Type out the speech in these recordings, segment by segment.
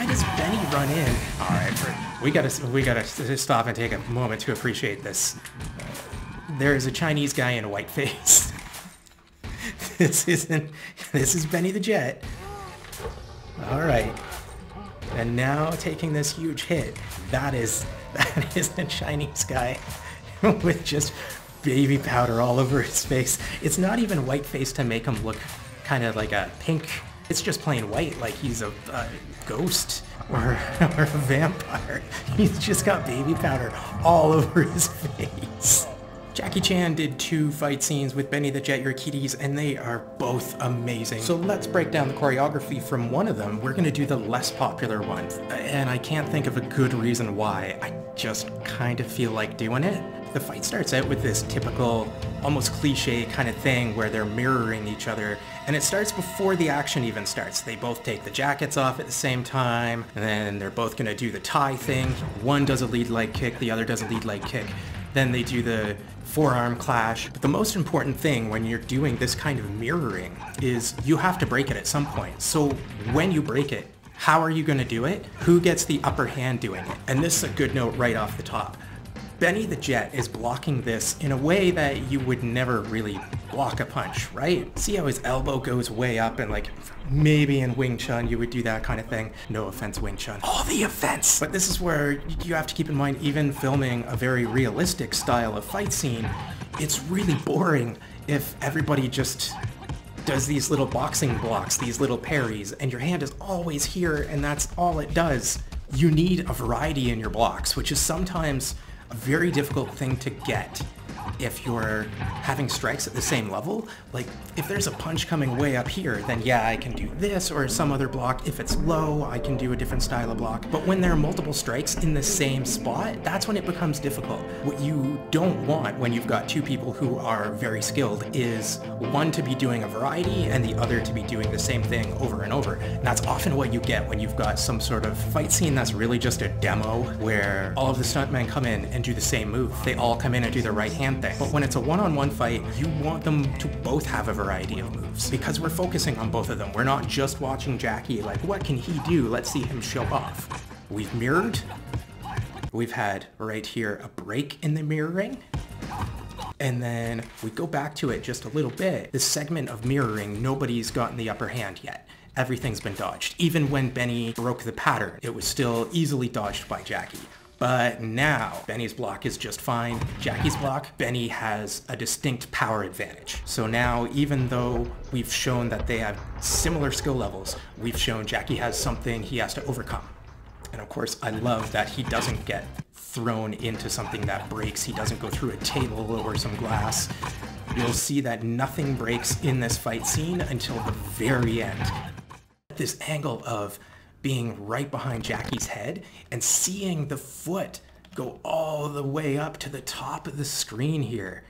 why does Benny run in? All right, we gotta stop and take a moment to appreciate this. There is a Chinese guy in a white face. This is Benny the Jet. All right, and now taking this huge hit. That is a Chinese guy with just baby powder all over his face. It's not even white face to make him look kind of like a pink. It's just plain white, like he's a ghost or a vampire. He's just got baby powder all over his face. Jackie Chan did 2 fight scenes with Benny the Jet Urquidez, and they are both amazing. So let's break down the choreography from one of them. We're gonna do the less popular one, and I can't think of a good reason why. I just kind of feel like doing it. The fight starts out with this typical, almost cliche kind of thing where they're mirroring each other, and it starts before the action even starts. They both take the jackets off at the same time, and then they're both gonna do the tie thing. One does a lead leg kick, the other does a lead leg kick. Then they do the forearm clash. But the most important thing when you're doing this kind of mirroring is you have to break it at some point. So when you break it, how are you gonna do it? Who gets the upper hand doing it? And this is a good note right off the top. Benny the Jet is blocking this in a way that you would never really block a punch, right? See how his elbow goes way up, and like maybe in Wing Chun you would do that kind of thing. No offense, Wing Chun. All the offense! But this is where you have to keep in mind, even filming a very realistic style of fight scene, it's really boring if everybody just does these little boxing blocks, these little parries, and your hand is always here and that's all it does. You need a variety in your blocks, which is sometimes a very difficult thing to get if you're having strikes at the same level. Like, if there's a punch coming way up here, then yeah, I can do this or some other block. If it's low, I can do a different style of block. But when there are multiple strikes in the same spot, that's when it becomes difficult. What you don't want when you've got 2 people who are very skilled is one to be doing a variety and the other to be doing the same thing over and over. And that's often what you get when you've got some sort of fight scene that's really just a demo where all of the stuntmen come in and do the same move. They all come in and do the right hand thing. But when it's a one-on-one fight, you want them to both have a variety of moves because we're focusing on both of them. We're not just watching Jackie like, what can he do? Let's see him show off. We've mirrored. We've had right here a break in the mirroring. And then we go back to it just a little bit. This segment of mirroring, nobody's gotten the upper hand yet. Everything's been dodged. Even when Benny broke the pattern, it was still easily dodged by Jackie. But now, Benny's block is just fine. Jackie's block, Benny has a distinct power advantage. So now, even though we've shown that they have similar skill levels, we've shown Jackie has something he has to overcome. And of course, I love that he doesn't get thrown into something that breaks. He doesn't go through a table or some glass. You'll see that nothing breaks in this fight scene until the very end. This angle of being right behind Jackie's head and seeing the foot go all the way up to the top of the screen here,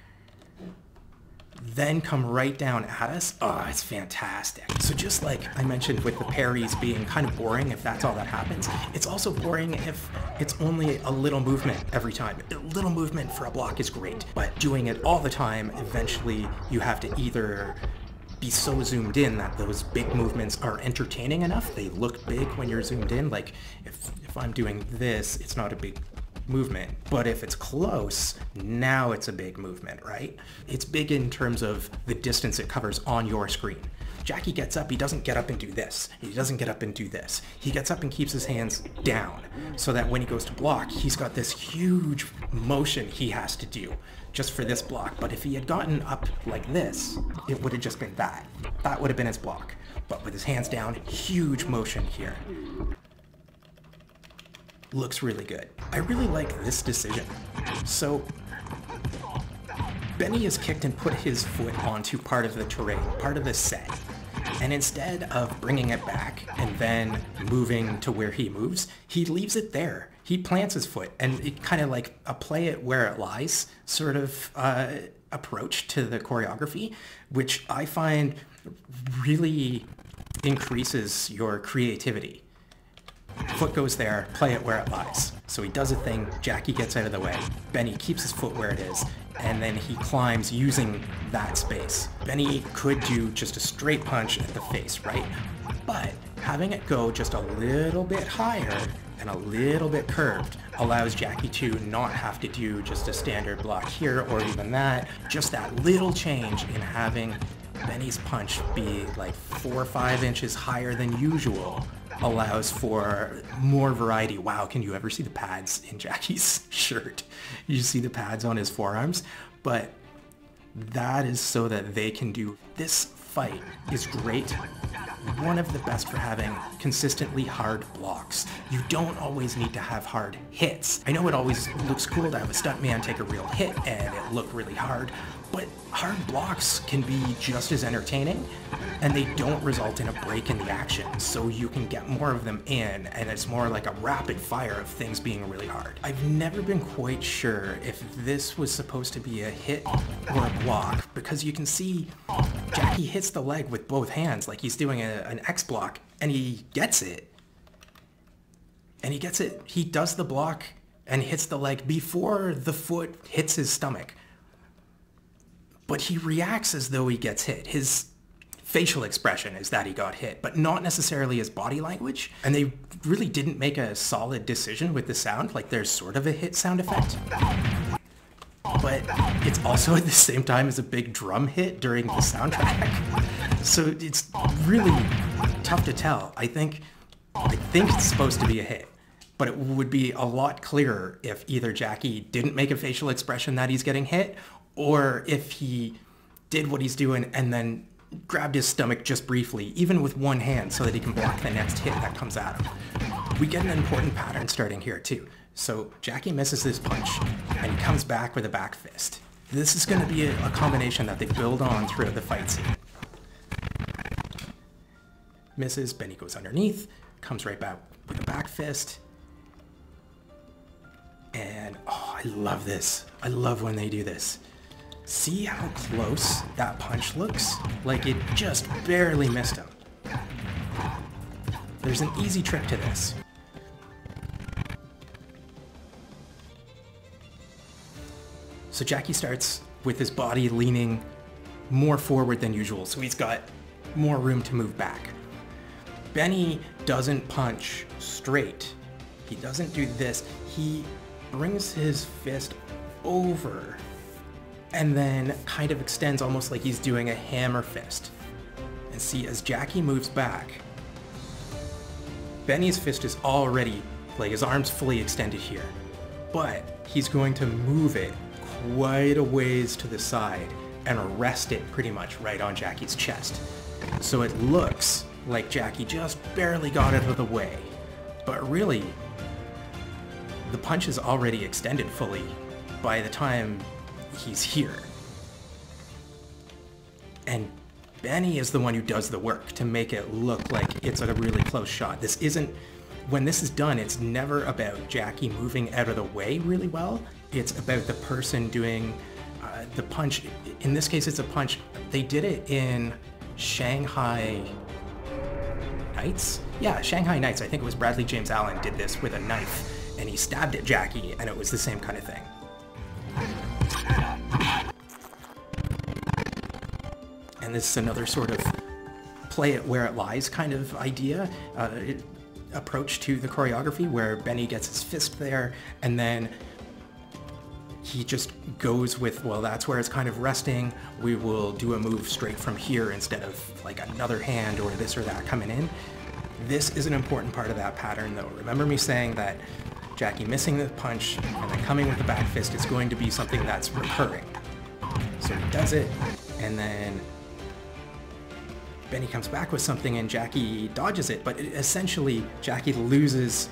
then come right down at us. Oh, it's fantastic. So just like I mentioned with the parries being kind of boring if that's all that happens, it's also boring if it's only a little movement every time. A little movement for a block is great, but doing it all the time, eventually you have to either be so zoomed in that those big movements are entertaining enough. They look big when you're zoomed in. Like if I'm doing this, it's not a big movement. But if it's close, now it's a big movement, right? It's big in terms of the distance it covers on your screen. Jackie gets up, he doesn't get up and do this. He doesn't get up and do this. He gets up and keeps his hands down so that when he goes to block, he's got this huge motion he has to do just for this block. But if he had gotten up like this, it would have just been that. That would have been his block. But with his hands down, huge motion here. Looks really good. I really like this decision. So Benny has kicked and put his foot onto part of the terrain, part of the set. And instead of bringing it back and then moving to where he moves, he leaves it there. He plants his foot, and it kind of like a play it where it lies sort of approach to the choreography, which I find really increases your creativity. Foot goes there, play it where it lies. So he does a thing, Jackie gets out of the way, Benny keeps his foot where it is, and then he climbs using that space. Benny could do just a straight punch at the face, right? But Having it go just a little bit higher and a little bit curved allows Jackie to not have to do just a standard block here or even that. Just that little change in having Benny's punch be like 4 or 5 inches higher than usual allows for more variety. Wow, can you ever see the pads in Jackie's shirt? You see the pads on his forearms, but that is so that they can do this. Fight is great. One of the best for having consistently hard blocks. You don't always need to have hard hits. I know it always looks cool to have a stuntman take a real hit and it look really hard, but hard blocks can be just as entertaining, and they don't result in a break in the action, so you can get more of them in, and it's more like a rapid fire of things being really hard. I've never been quite sure if this was supposed to be a hit or a block, because you can see Jackie hits the leg with both hands like he's doing an X block, and he gets it. And he gets it. He does the block and hits the leg before the foot hits his stomach. But he reacts as though he gets hit. His facial expression is that he got hit, but not necessarily his body language. And they really didn't make a solid decision with the sound. Like, there's sort of a hit sound effect, but it's also at the same time as a big drum hit during the soundtrack. So it's really tough to tell. I think it's supposed to be a hit, but it would be a lot clearer if either Jackie didn't make a facial expression that he's getting hit, or if he did what he's doing and then grabbed his stomach just briefly, even with one hand, so that he can block the next hit that comes at him. We get an important pattern starting here too. So Jackie misses this punch and he comes back with a back fist. This is going to be a combination that they build on throughout the fight scene. Misses, Benny goes underneath, comes right back with a back fist. And oh, I love this. I love when they do this. See how close that punch looks? Like it just barely missed him. There's an easy trick to this. So Jackie starts with his body leaning more forward than usual, so he's got more room to move back. Benny doesn't punch straight. He doesn't do this. He brings his fist over and then kind of extends almost like he's doing a hammer fist. And see, as Jackie moves back, Benny's fist is already, like his arm's fully extended here, but he's going to move it quite a ways to the side and rest it pretty much right on Jackie's chest. So it looks like Jackie just barely got out of the way, but really, the punch is already extended fully by the time he's here. And Benny is the one who does the work to make it look like it's a really close shot. This isn't, when this is done, it's never about Jackie moving out of the way really well. It's about the person doing the punch. In this case, it's a punch. They did it in Shanghai Nights? Yeah, Shanghai Nights. I think it was Bradley James Allen did this with a knife, and he stabbed at Jackie, and it was the same kind of thing. And this is another sort of play it where it lies kind of idea, approach to the choreography, where Benny gets his fist there, and then he just goes with, well, that's where it's kind of resting. We will do a move straight from here instead of like another hand or this or that coming in. This is an important part of that pattern, though. Remember me saying that Jackie missing the punch and then coming with the back fist is going to be something that's recurring. So he does it, and then Benny comes back with something and Jackie dodges it, but essentially Jackie loses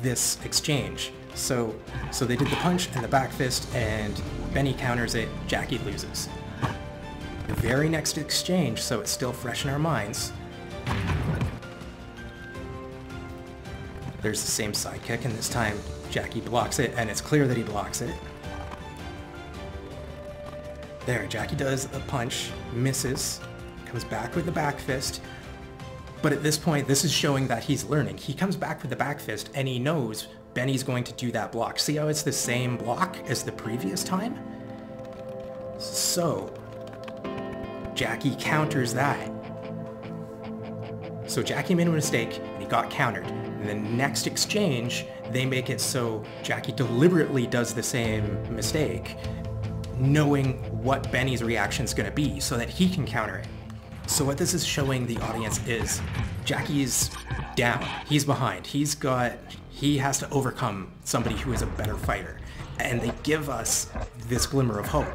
this exchange. So they did the punch and the back fist, and Benny counters it, Jackie loses. The very next exchange, so it's still fresh in our minds, there's the same side kick, and this time Jackie blocks it, and it's clear that he blocks it. There, Jackie does a punch, misses, comes back with the back fist, but at this point, this is showing that he's learning. He comes back with the back fist, and he knows Benny's going to do that block. See how it's the same block as the previous time? So Jackie counters that. So Jackie made a mistake, and he got countered. In the next exchange, they make it so Jackie deliberately does the same mistake, knowing what Benny's reaction is going to be so that he can counter it. So what this is showing the audience is Jackie's down. He's behind. He has to overcome somebody who is a better fighter. And they give us this glimmer of hope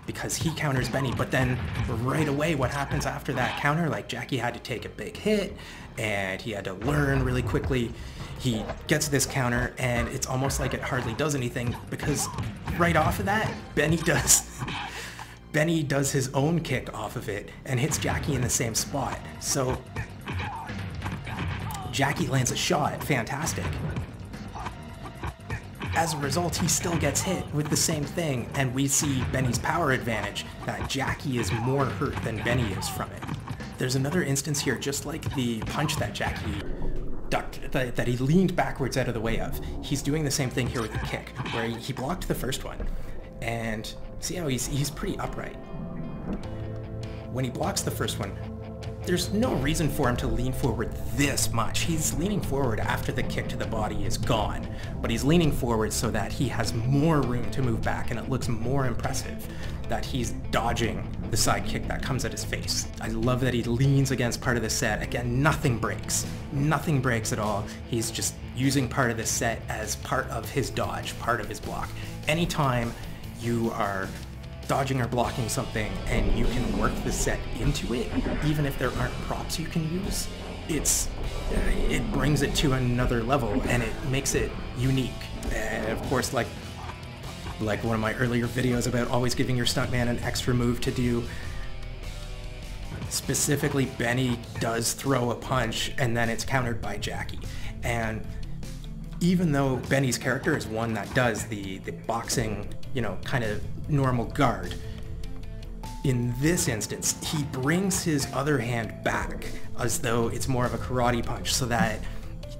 because he counters Benny. But then right away, what happens after that counter? Like, Jackie had to take a big hit and he had to learn really quickly. He gets this counter and it's almost like it hardly does anything because right off of that, Benny does his own kick off of it and hits Jackie in the same spot. So Jackie lands a shot, fantastic. As a result, he still gets hit with the same thing, and we see Benny's power advantage, that Jackie is more hurt than Benny is from it. There's another instance here, just like the punch that Jackie ducked, that he leaned backwards out of the way of. He's doing the same thing here with the kick, where he blocked the first one, and see how he's pretty upright. When he blocks the first one, there's no reason for him to lean forward this much. He's leaning forward after the kick to the body is gone, but he's leaning forward so that he has more room to move back, and it looks more impressive that he's dodging the side kick that comes at his face. I love that he leans against part of the set. Again, nothing breaks. Nothing breaks at all. He's just using part of the set as part of his dodge, part of his block. Anytime you are dodging or blocking something and you can work the set into it, even if there aren't props you can use, it brings it to another level and it makes it unique. And of course, like one of my earlier videos about always giving your stuntman an extra move to do, specifically Benny does throw a punch and then it's countered by Jackie. And even though Benny's character is one that does the boxing, kind of normal guard, in this instance, he brings his other hand back as though it's more of a karate punch so that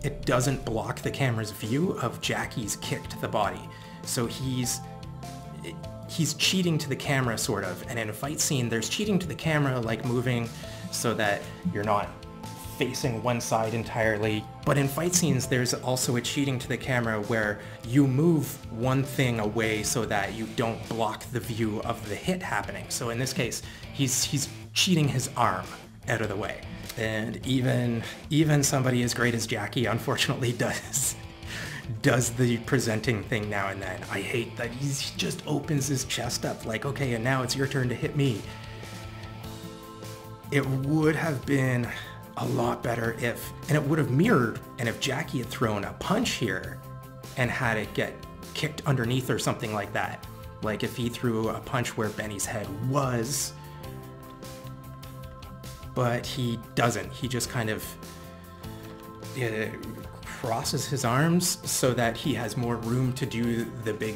it doesn't block the camera's view of Jackie's kick to the body. So he's cheating to the camera, sort of. And in a fight scene, there's cheating to the camera, like moving so that you're not facing one side entirely. But in fight scenes, there's also a cheating to the camera where you move one thing away so that you don't block the view of the hit happening. So in this case, he's cheating his arm out of the way. And even somebody as great as Jackie, unfortunately, does the presenting thing now and then. I hate that he just opens his chest up like, okay, and now it's your turn to hit me. It would have been a lot better and it would have mirrored, and if Jackie had thrown a punch here and had it get kicked underneath or something like that, like if he threw a punch where Benny's head was, but he doesn't. He just kind of crosses his arms so that he has more room to do the big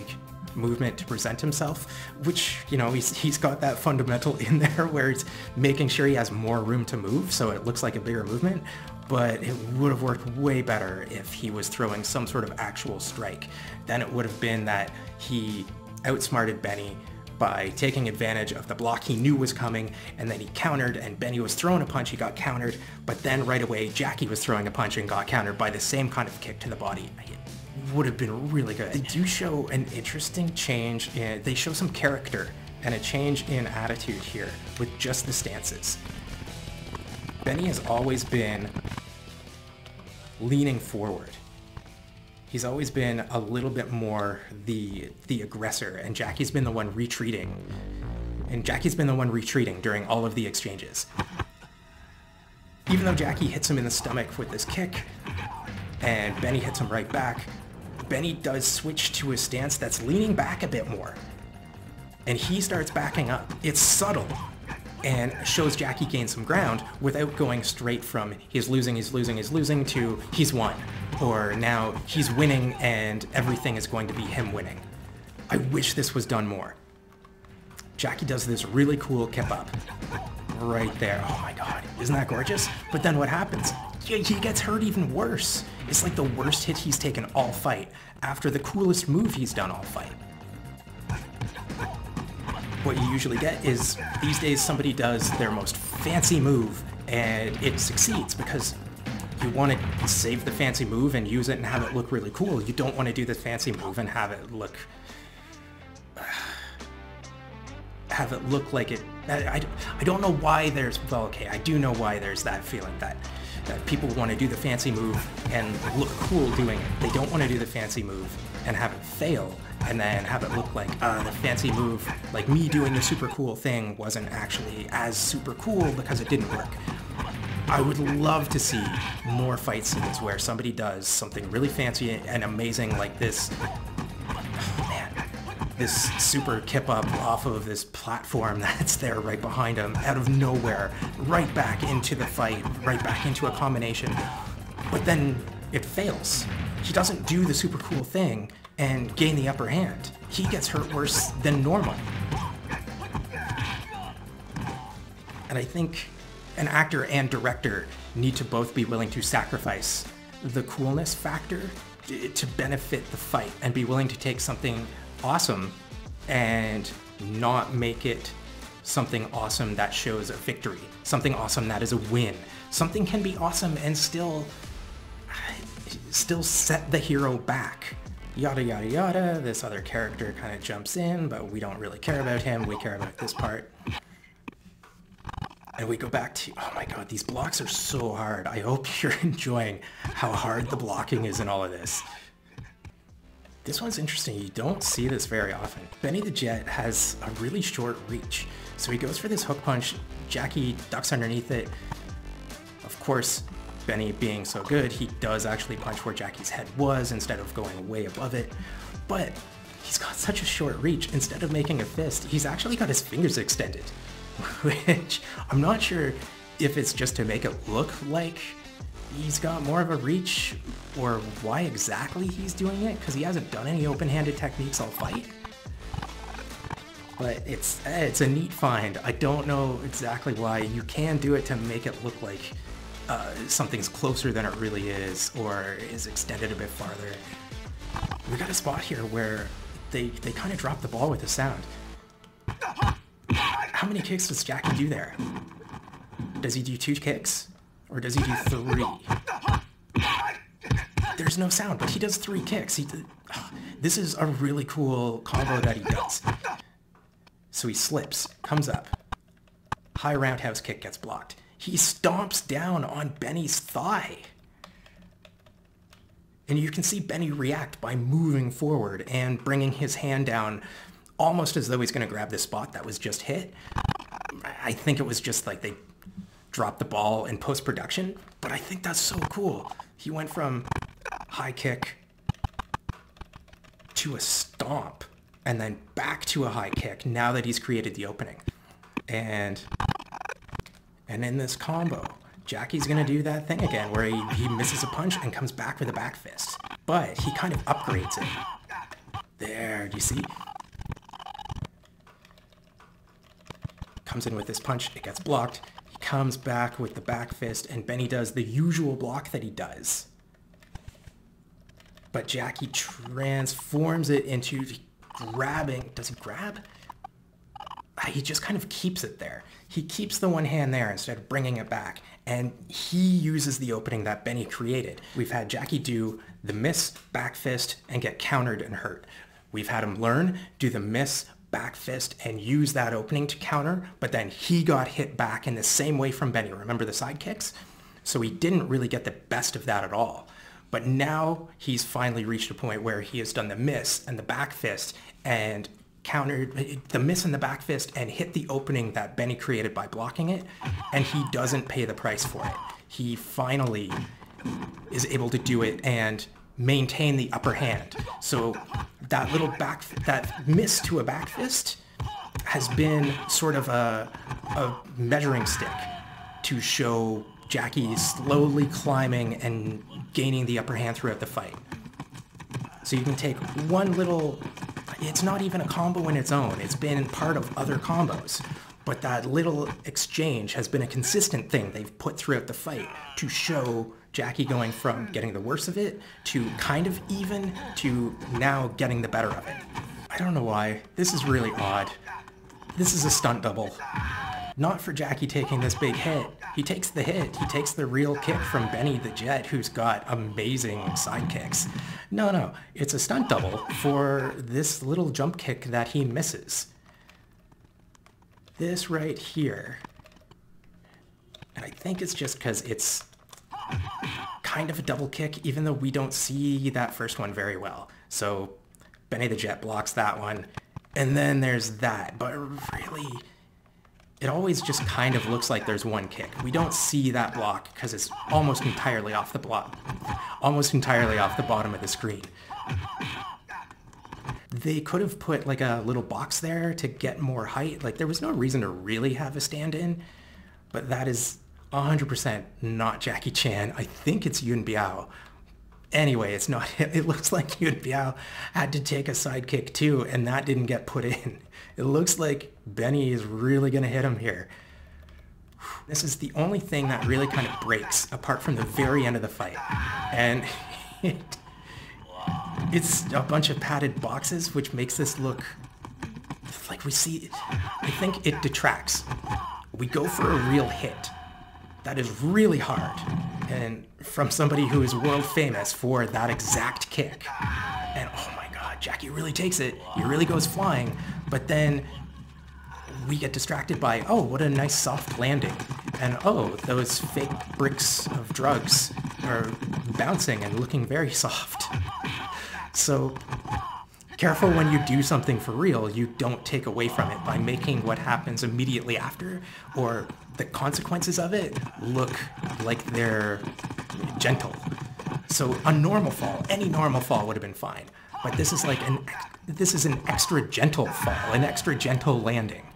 movement to present himself, which, he's got that fundamental in there where he's making sure he has more room to move so it looks like a bigger movement. But it would have worked way better if he was throwing some sort of actual strike. Then it would have been that he outsmarted Benny by taking advantage of the block he knew was coming, and then he countered, and Benny was throwing a punch, he got countered, but then right away Jackie was throwing a punch and got countered by the same kind of kick to the body. Would have been really good. They do show an interesting change they show some character and a change in attitude here with just the stances. Benny has always been leaning forward. He's always been a little bit more the aggressor, and Jackie's been the one retreating. And Jackie's been the one retreating during all of the exchanges. Even though Jackie hits him in the stomach with this kick, and Benny hits him right back, Benny does switch to a stance that's leaning back a bit more. And he starts backing up. It's subtle and shows Jackie gain some ground without going straight from he's losing to he's won. Or now he's winning and everything is going to be him winning. I wish this was done more. Jackie does this really cool kip up right there. Oh my God, isn't that gorgeous? But then what happens? He gets hurt even worse. It's like the worst hit he's taken all fight after the coolest move he's done all fight. What you usually get is, these days somebody does their most fancy move And it succeeds because you want to save the fancy move and use it and have it look really cool. You don't want to do the fancy move and have it look like it. I don't know why there's, well, okay, I do know why there's that feeling that people want to do the fancy move and look cool doing it. They don't want to do the fancy move and have it fail and then have it look like the fancy move, like me doing the super cool thing, wasn't actually as super cool because it didn't work. I would love to see more fight scenes where somebody does something really fancy and amazing like this. Oh man, this super kip up off of this platform that's there right behind him, out of nowhere, right back into the fight, right back into a combination. But then it fails. He doesn't do the super cool thing and gain the upper hand. He gets hurt worse than normal. And I think an actor and director need to both be willing to sacrifice the coolness factor to benefit the fight and be willing to take something awesome and not make it something awesome that shows a victory, something awesome that is a win. Something can be awesome and still set the hero back. Yada yada yada, this other character kind of jumps in, but we don't really care about him, we care about this part. And we go back to, oh my god, these blocks are so hard. I hope you're enjoying how hard the blocking is in all of this. This one's interesting, you don't see this very often. Benny the Jet has a really short reach. So he goes for this hook punch, Jackie ducks underneath it. Of course, Benny being so good, he does actually punch where Jackie's head was instead of going way above it. But he's got such a short reach, instead of making a fist, he's actually got his fingers extended. Which I'm not sure if it's just to make it look like he's got more of a reach or why exactly he's doing it, because he hasn't done any open-handed techniques all fight. But it's a neat find. I don't know exactly why. You can do it to make it look like something's closer than it really is or is extended a bit farther. We got a spot here where they kind of drop the ball with the sound. How many kicks does Jackie do there? Does he do 2 kicks? Or does he do 3? There's no sound, but he does 3 kicks. This is a really cool combo that he does. So he slips, comes up. High roundhouse kick gets blocked. He stomps down on Benny's thigh. And you can see Benny react by moving forward and bringing his hand down almost as though he's going to grab this spot that was just hit. I think it was just like they dropped the ball in post-production, but I think that's so cool. He went from high kick to a stomp and then back to a high kick now that he's created the opening. And in this combo, Jackie's going to do that thing again where he misses a punch and comes back with a back fist. But he kind of upgrades it. There, do you see? Comes in with this punch, it gets blocked. He comes back with the back fist, and Benny does the usual block that he does. But Jackie transforms it into grabbing. Does he grab? He just kind of keeps it there. He keeps the one hand there instead of bringing it back. And he uses the opening that Benny created. We've had Jackie do the miss, back fist, and get countered and hurt. We've had him learn, do the miss, back fist, and use that opening to counter, but then he got hit back in the same way from Benny. Remember the side kicks? So he didn't really get the best of that at all. But now he's finally reached a point where he has done the miss and the back fist and countered the miss and the back fist and hit the opening that Benny created by blocking it, and he doesn't pay the price for it. He finally is able to do it and maintain the upper hand. So that little that miss to a back fist has been sort of a measuring stick to show Jackie slowly climbing and gaining the upper hand throughout the fight. So you can take one little, it's not even a combo in its own, it's been part of other combos, but that little exchange has been a consistent thing they've put throughout the fight to show Jackie going from getting the worst of it to kind of even to now getting the better of it. I don't know why. This is really odd. This is a stunt double. Not for Jackie taking this big hit. He takes the hit. He takes the real kick from Benny the Jet, who's got amazing sidekicks. No, it's a stunt double for this little jump kick that he misses. This right here. And I think it's just because it's kind of a double kick, even though we don't see that first one very well. So Benny the Jet blocks that one. And then there's that. But really, it always just kind of looks like there's one kick. We don't see that block because it's almost entirely off the block. Almost entirely off the bottom of the screen. They could have put like a little box there to get more height. Like there was no reason to really have a stand-in, but that is 100% not Jackie Chan. I think it's Yuen Biao. Anyway, it's not him. It looks like Yuen Biao had to take a sidekick too, and that didn't get put in. It looks like Benny is really going to hit him here. This is the only thing that really kind of breaks apart from the very end of the fight. And it's a bunch of padded boxes, which makes this look like we see... I think it detracts. We go for a real hit. That is really hard. And from somebody who is world famous for that exact kick. And oh my god, Jackie really takes it. He really goes flying. But then we get distracted by, oh, what a nice soft landing. And oh, those fake bricks of drugs are bouncing and looking very soft. So careful when you do something for real, you don't take away from it by making what happens immediately after or the consequences of it look like they're gentle. So a normal fall, any normal fall would have been fine. But this is like this is an extra gentle fall, an extra gentle landing.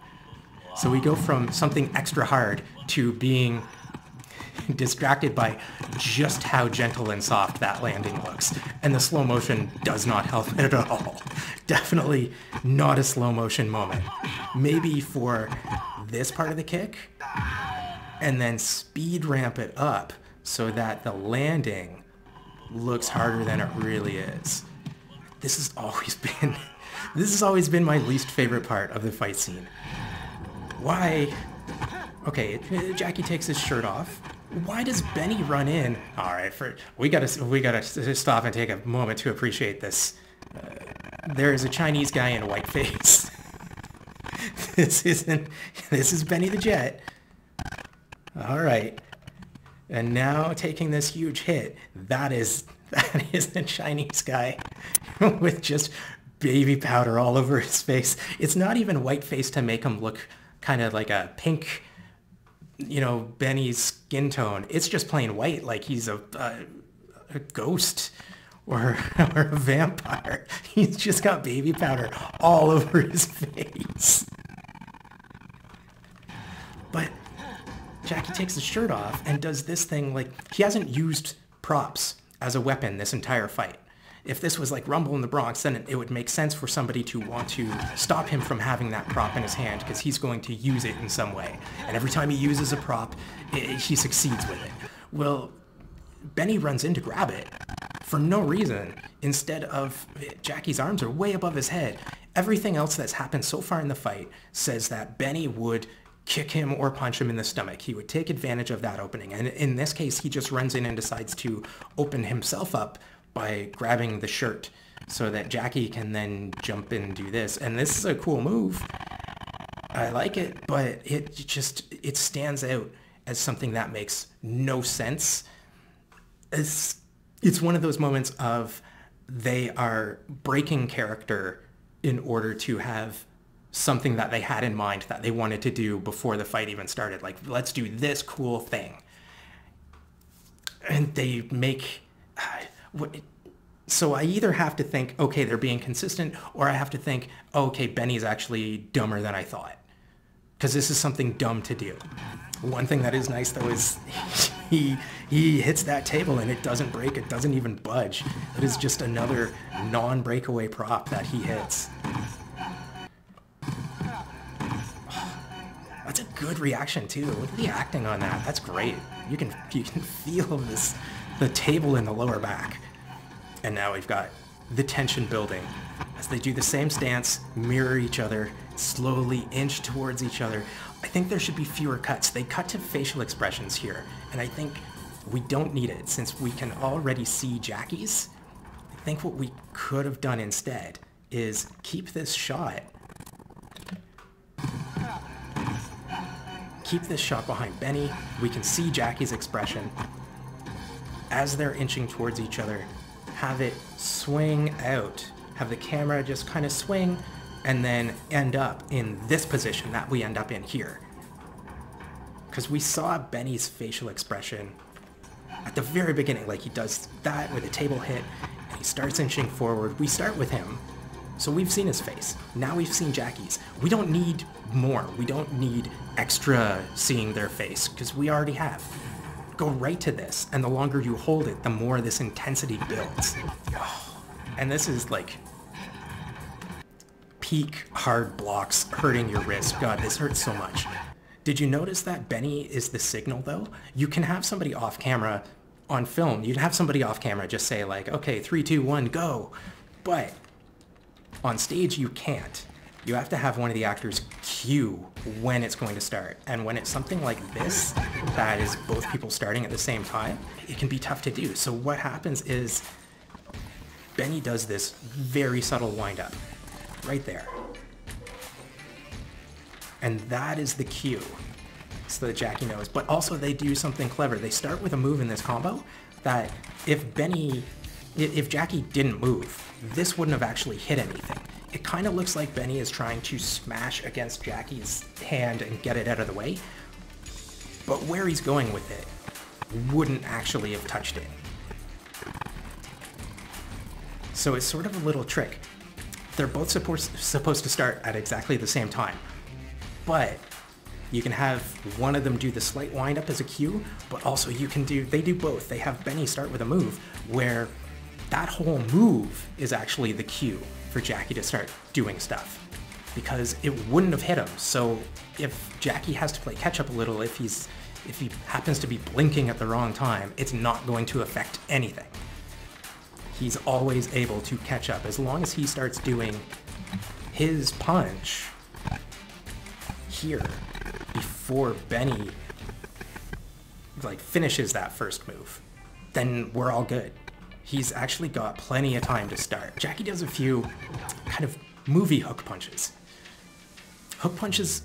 So we go from something extra hard to being distracted by just how gentle and soft that landing looks. And the slow motion does not help it at all. Definitely not a slow motion moment. Maybe for this part of the kick, and then speed ramp it up so that the landing looks harder than it really is. This has always been my least favorite part of the fight scene. Why? Okay, Jackie takes his shirt off. Why does Benny run in? All right, we gotta stop and take a moment to appreciate this. There is a Chinese guy in a white face. This is Benny the Jet. All right, and now taking this huge hit. That is a Chinese guy with just baby powder all over his face. It's not even white face to make him look kind of like a pink, you know, Benny's skin tone. It's just plain white, like he's a ghost or a vampire. He's just got baby powder all over his face. But Jackie takes his shirt off and does this thing like he hasn't used props as a weapon this entire fight. If this was like Rumble in the Bronx, then it would make sense for somebody to want to stop him from having that prop in his hand because he's going to use it in some way. And every time he uses a prop, he succeeds with it. Well, Benny runs in to grab it for no reason. Instead of Jackie's arms are way above his head. Everything else that's happened so far in the fight says that Benny would kick him or punch him in the stomach. He would take advantage of that opening. And in this case, he just runs in and decides to open himself up by grabbing the shirt so that Jackie can then jump in and do this. And this is a cool move. I like it, but it stands out as something that makes no sense. It's one of those moments of they are breaking character in order to have something that they had in mind that they wanted to do before the fight even started. Like, let's do this cool thing. And they make... So I either have to think, okay, they're being consistent, or I have to think, oh, okay, Benny's actually dumber than I thought. Because this is something dumb to do. One thing that is nice, though, is he hits that table and it doesn't break, it doesn't even budge. It is just another non-breakaway prop that he hits. That's a good reaction, too. Look at the acting on that. That's great. You can feel the table in the lower back. And now we've got the tension building as they do the same stance, mirror each other, slowly inch towards each other. I think there should be fewer cuts. They cut to facial expressions here, and I think we don't need it since we can already see Jackie's. I think what we could have done instead is keep this shot. Keep this shot behind Benny. We can see Jackie's expression. As they're inching towards each other, have it swing out. Have the camera just kind of swing and then end up in this position that we end up in here. Because we saw Benny's facial expression at the very beginning, like he does that with a table hit, and he starts inching forward. We start with him, so we've seen his face. Now we've seen Jackie's. We don't need more. We don't need extra seeing their face, because we already have. Go right to this, and the longer you hold it, the more this intensity builds. And this is like peak hard blocks hurting your wrist. God, this hurts so much. Did you notice that Benny is the signal though? You can have somebody off camera on film. You'd have somebody off camera just say like, okay, 3, 2, 1, go. But on stage, you can't. You have to have one of the actors cue when it's going to start. And when it's something like this, that is both people starting at the same time, it can be tough to do. So what happens is Benny does this very subtle wind-up right there. And that is the cue, so that Jackie knows. But also they do something clever. They start with a move in this combo that if Jackie didn't move, this wouldn't have actually hit anything. It kind of looks like Benny is trying to smash against Jackie's hand and get it out of the way. But where he's going with it wouldn't actually have touched it. So it's sort of a little trick. They're both supposed to start at exactly the same time. But you can have one of them do the slight wind up as a cue, but also they do both. They have Benny start with a move where that whole move is actually the cue for Jackie to start doing stuff, because it wouldn't have hit him. So if Jackie has to play catch up a little, if he happens to be blinking at the wrong time, it's not going to affect anything. He's always able to catch up as long as he starts doing his punch here before Benny like finishes that first move, then we're all good. He's actually got plenty of time to start. Jackie does a few kind of movie hook punches. Hook punches,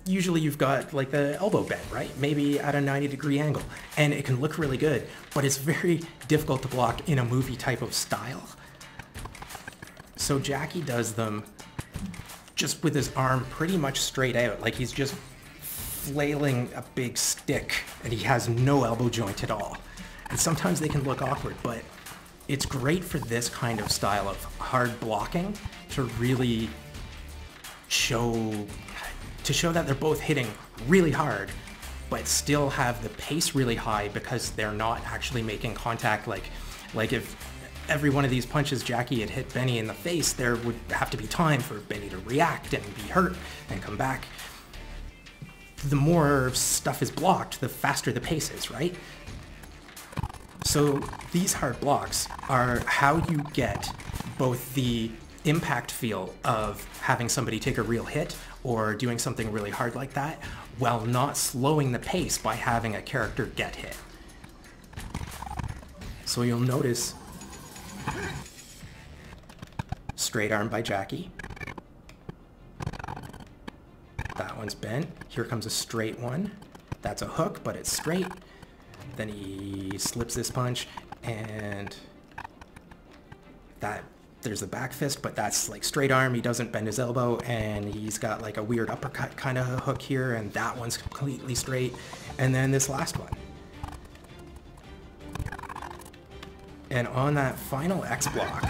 usually you've got like the elbow bend, right? Maybe at a 90-degree angle, and it can look really good, but it's very difficult to block in a movie type of style. So Jackie does them just with his arm pretty much straight out, like he's just flailing a big stick and he has no elbow joint at all. And sometimes they can look awkward, but it's great for this kind of style of hard blocking to really show that they're both hitting really hard, but still have the pace really high because they're not actually making contact. Like if every one of these punches Jackie had hit Benny in the face, there would have to be time for Benny to react and be hurt and come back. The more stuff is blocked, the faster the pace is, right? So these hard blocks are how you get both the impact feel of having somebody take a real hit or doing something really hard like that, while not slowing the pace by having a character get hit. So you'll notice straight arm by Jackie. That one's bent. Here comes a straight one. That's a hook, but it's straight. Then he slips this punch, and there's a back fist, but that's like straight arm. He doesn't bend his elbow, and he's got like a weird uppercut kind of hook here, and that one's completely straight. And then this last one. And on that final X block,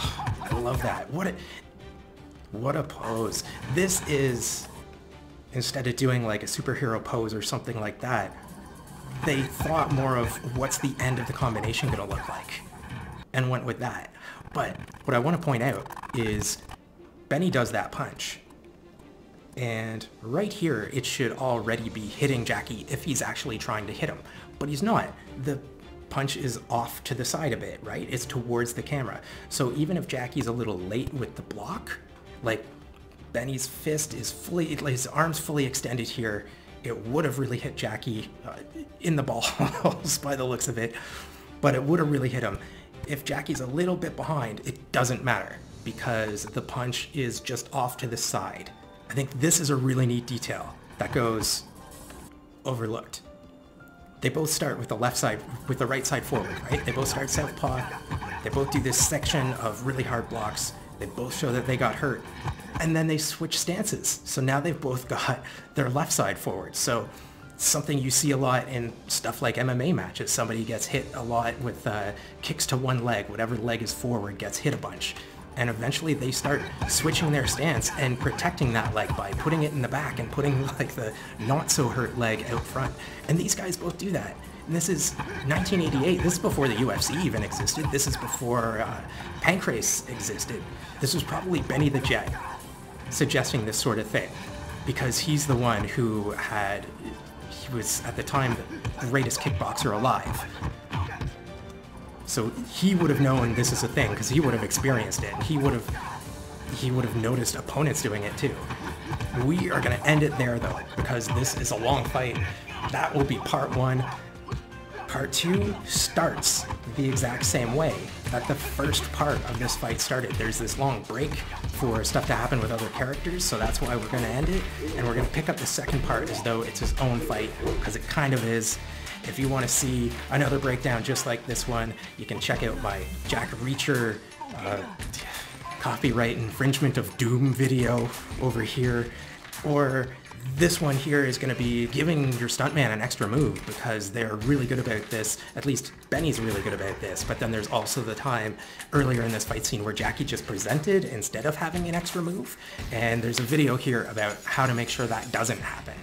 oh, I love that. What a pose. This is, instead of doing like a superhero pose or something like that, they thought more of what's the end of the combination gonna look like, and went with that. But what I want to point out is Benny does that punch, and right here it should already be hitting Jackie if he's actually trying to hit him, but he's not. The punch is off to the side a bit, right? It's towards the camera. So even if Jackie's a little late with the block, like Benny's fist is fully, his arm's fully extended here. It would have really hit Jackie in the balls by the looks of it, but it would have really hit him. If Jackie's a little bit behind, it doesn't matter because the punch is just off to the side. I think this is a really neat detail that goes overlooked. They both start with the left side, with the right side forward, right? They both start southpaw. They both do this section of really hard blocks. They both show that they got hurt. And then they switch stances. So now they've both got their left side forward. So something you see a lot in stuff like MMA matches. Somebody gets hit a lot with kicks to one leg. Whatever leg is forward gets hit a bunch. And eventually they start switching their stance and protecting that leg by putting it in the back and putting like the not so hurt leg out front. And these guys both do that. And this is 1988. This is before the UFC even existed. This is before Pancrase existed. This was probably Benny the Jet suggesting this sort of thing because he's the one who he was at the time the greatest kickboxer alive. So he would have known this is a thing because he would have experienced it. He would have noticed opponents doing it too. We are going to end it there though because this is a long fight. That will be part 1. Part 2 starts the exact same way that the first part of this fight started. There's this long break for stuff to happen with other characters, so that's why we're going to end it. And we're going to pick up the second part as though it's his own fight, because it kind of is. If you want to see another breakdown just like this one, you can check out my Jack Reacher copyright infringement of Doom video over here, or this one here is going to be giving your stuntman an extra move because they're really good about this. At least Benny's really good about this, but then there's also the time earlier in this fight scene where Jackie just presented instead of having an extra move, and there's a video here about how to make sure that doesn't happen.